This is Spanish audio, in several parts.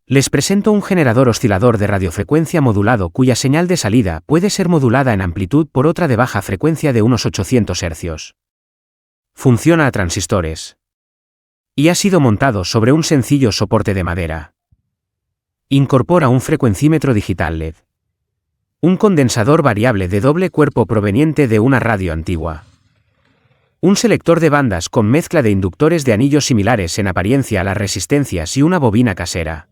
Les presento un generador oscilador de radiofrecuencia modulado cuya señal de salida puede ser modulada en amplitud por otra de baja frecuencia de unos 800 Hz. Funciona a transistores. Y ha sido montado sobre un sencillo soporte de madera. Incorpora un frecuencímetro digital LED. Un condensador variable de doble cuerpo proveniente de una radio antigua. Un selector de bandas con mezcla de inductores de anillos similares en apariencia a las resistencias y una bobina casera.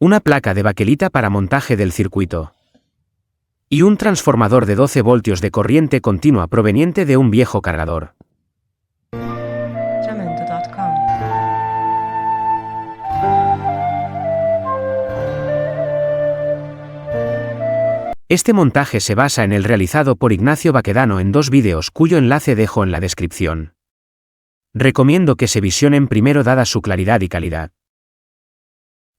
Una placa de baquelita para montaje del circuito. Y un transformador de 12 voltios de corriente continua proveniente de un viejo cargador. Este montaje se basa en el realizado por Ignacio Baquedano en 2 vídeos cuyo enlace dejo en la descripción. Recomiendo que se visionen primero dada su claridad y calidad.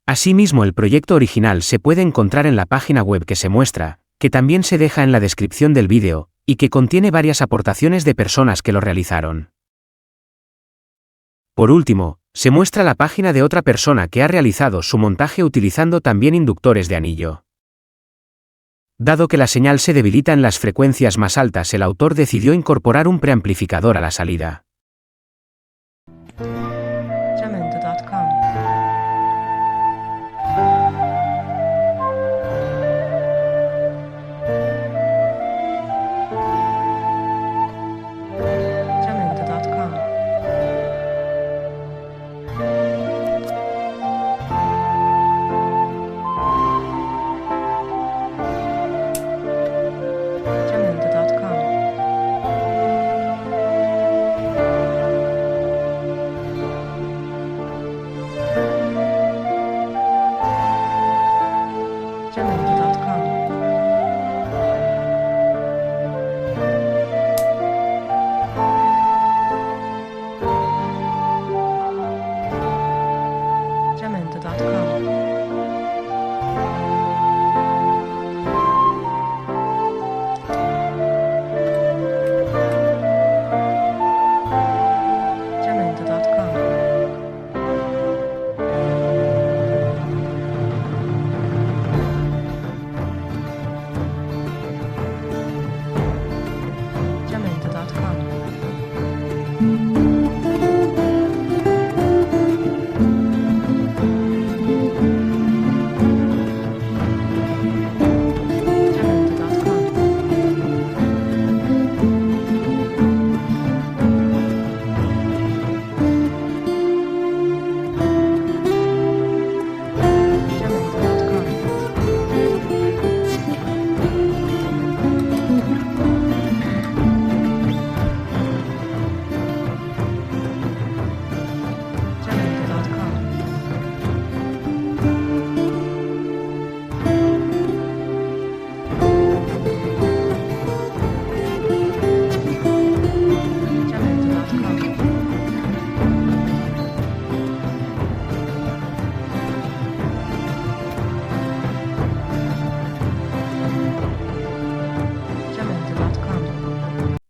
Asimismo, el proyecto original se puede encontrar en la página web que se muestra, que también se deja en la descripción del vídeo, y que contiene varias aportaciones de personas que lo realizaron. Por último, se muestra la página de otra persona que ha realizado su montaje utilizando también inductores de anillo. Dado que la señal se debilita en las frecuencias más altas, el autor decidió incorporar un preamplificador a la salida.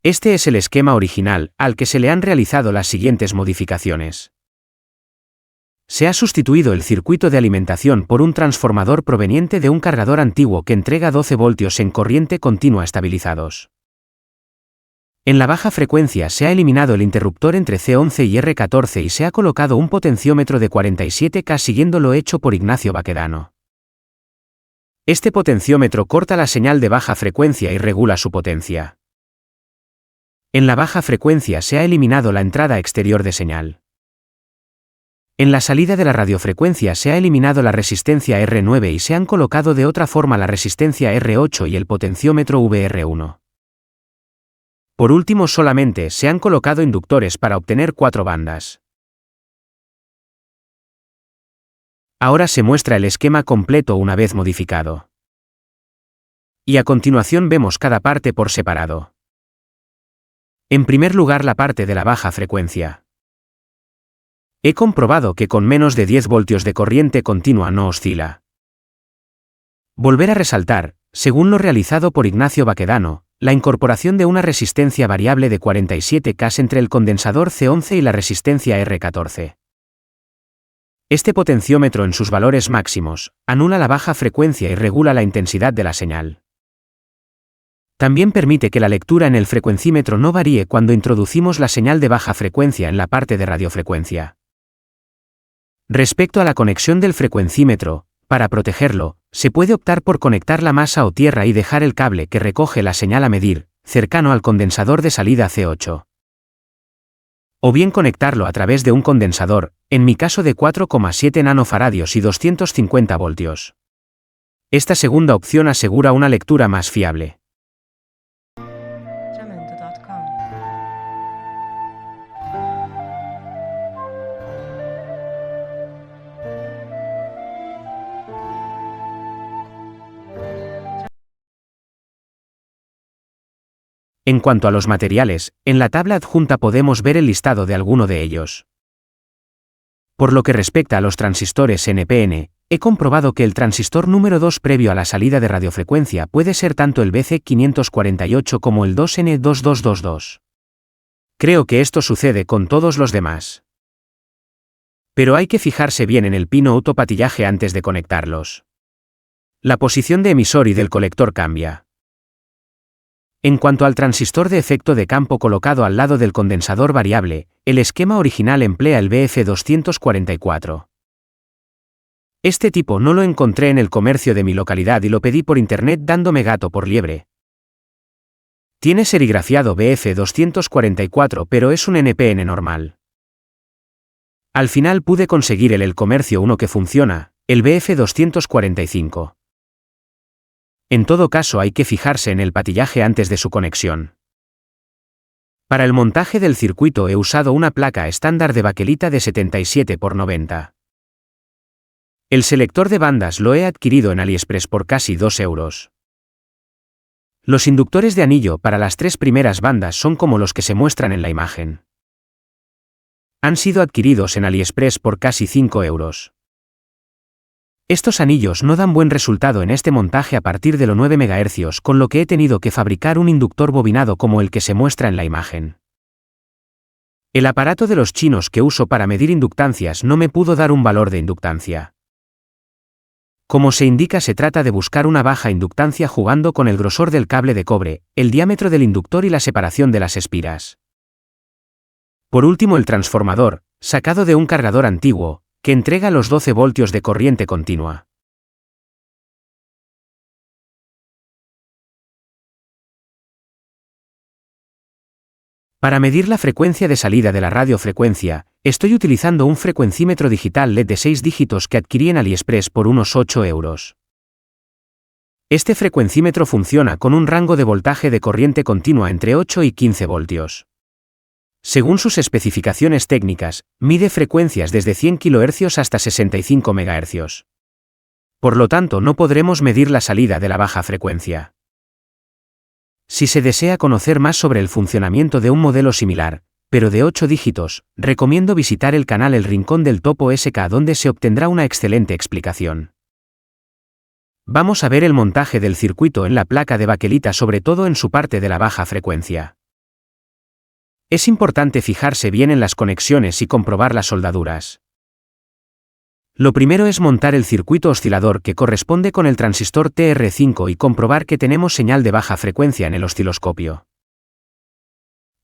Este es el esquema original, al que se le han realizado las siguientes modificaciones. Se ha sustituido el circuito de alimentación por un transformador proveniente de un cargador antiguo que entrega 12 voltios en corriente continua estabilizados. En la baja frecuencia se ha eliminado el interruptor entre C11 y R14 y se ha colocado un potenciómetro de 47K siguiendo lo hecho por Ignacio Baquedano. Este potenciómetro corta la señal de baja frecuencia y regula su potencia. En la baja frecuencia se ha eliminado la entrada exterior de señal. En la salida de la radiofrecuencia se ha eliminado la resistencia R9 y se han colocado de otra forma la resistencia R8 y el potenciómetro VR1. Por último, solamente se han colocado inductores para obtener 4 bandas. Ahora se muestra el esquema completo una vez modificado. Y a continuación vemos cada parte por separado. En primer lugar, la parte de la baja frecuencia. He comprobado que con menos de 10 voltios de corriente continua no oscila. Volver a resaltar, según lo realizado por Ignacio Baquedano, la incorporación de una resistencia variable de 47K entre el condensador C11 y la resistencia R14. Este potenciómetro en sus valores máximos anula la baja frecuencia y regula la intensidad de la señal. También permite que la lectura en el frecuencímetro no varíe cuando introducimos la señal de baja frecuencia en la parte de radiofrecuencia. Respecto a la conexión del frecuencímetro, para protegerlo, se puede optar por conectar la masa o tierra y dejar el cable que recoge la señal a medir, cercano al condensador de salida C8. O bien conectarlo a través de un condensador, en mi caso de 4,7 nanofaradios y 250 voltios. Esta segunda opción asegura una lectura más fiable. En cuanto a los materiales, en la tabla adjunta podemos ver el listado de alguno de ellos. Por lo que respecta a los transistores NPN, he comprobado que el transistor número 2 previo a la salida de radiofrecuencia puede ser tanto el BC548 como el 2N2222. Creo que esto sucede con todos los demás. Pero hay que fijarse bien en el pino autopatillaje antes de conectarlos. La posición de emisor y del colector cambia. En cuanto al transistor de efecto de campo colocado al lado del condensador variable, el esquema original emplea el BF244. Este tipo no lo encontré en el comercio de mi localidad y lo pedí por internet dándome gato por liebre. Tiene serigrafiado BF244 pero es un NPN normal. Al final pude conseguir el comercio uno que funciona, el BF245. En todo caso hay que fijarse en el patillaje antes de su conexión. Para el montaje del circuito he usado una placa estándar de baquelita de 77×90. El selector de bandas lo he adquirido en AliExpress por casi 2 euros. Los inductores de anillo para las 3 primeras bandas son como los que se muestran en la imagen. Han sido adquiridos en AliExpress por casi 5 euros. Estos anillos no dan buen resultado en este montaje a partir de los 9 MHz, con lo que he tenido que fabricar un inductor bobinado como el que se muestra en la imagen. El aparato de los chinos que uso para medir inductancias no me pudo dar un valor de inductancia. Como se indica, se trata de buscar una baja inductancia jugando con el grosor del cable de cobre, el diámetro del inductor y la separación de las espiras. Por último, el transformador, sacado de un cargador antiguo, que entrega los 12 voltios de corriente continua. Para medir la frecuencia de salida de la radiofrecuencia, estoy utilizando un frecuencímetro digital LED de 6 dígitos que adquirí en AliExpress por unos 8 euros. Este frecuencímetro funciona con un rango de voltaje de corriente continua entre 8 y 15 voltios. Según sus especificaciones técnicas, mide frecuencias desde 100 kHz hasta 65 MHz. Por lo tanto, no podremos medir la salida de la baja frecuencia. Si se desea conocer más sobre el funcionamiento de un modelo similar, pero de 8 dígitos, recomiendo visitar el canal El Rincón del Topo SK, donde se obtendrá una excelente explicación. Vamos a ver el montaje del circuito en la placa de baquelita, sobre todo en su parte de la baja frecuencia. Es importante fijarse bien en las conexiones y comprobar las soldaduras. Lo primero es montar el circuito oscilador que corresponde con el transistor TR5 y comprobar que tenemos señal de baja frecuencia en el osciloscopio.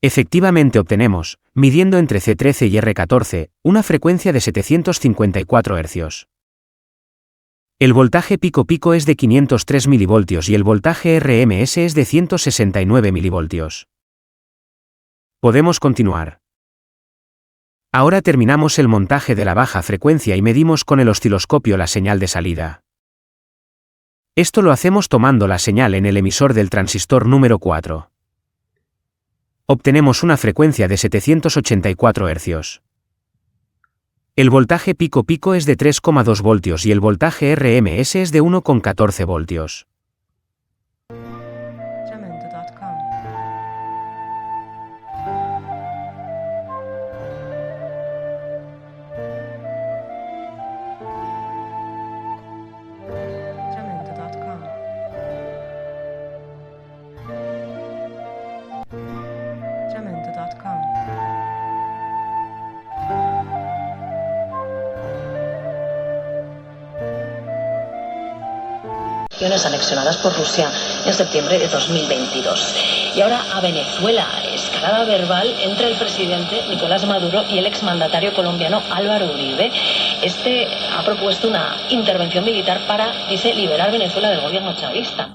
Efectivamente obtenemos, midiendo entre C13 y R14, una frecuencia de 754 Hz. El voltaje pico-pico es de 503 mV y el voltaje RMS es de 169 mV. Podemos continuar. Ahora terminamos el montaje de la baja frecuencia y medimos con el osciloscopio la señal de salida. Esto lo hacemos tomando la señal en el emisor del transistor número 4. Obtenemos una frecuencia de 784 Hz. El voltaje pico-pico es de 3,2 voltios y el voltaje RMS es de 1,14 voltios. anexionadas por Rusia en septiembre de 2022. Y ahora a Venezuela, escalada verbal entre el presidente Nicolás Maduro y el exmandatario colombiano Álvaro Uribe. Este ha propuesto una intervención militar para, dice, liberar Venezuela del gobierno chavista.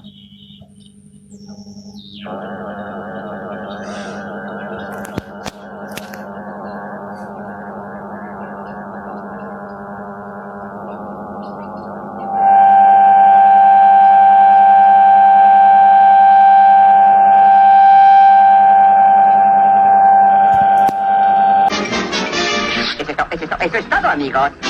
Eso es todo, amigos.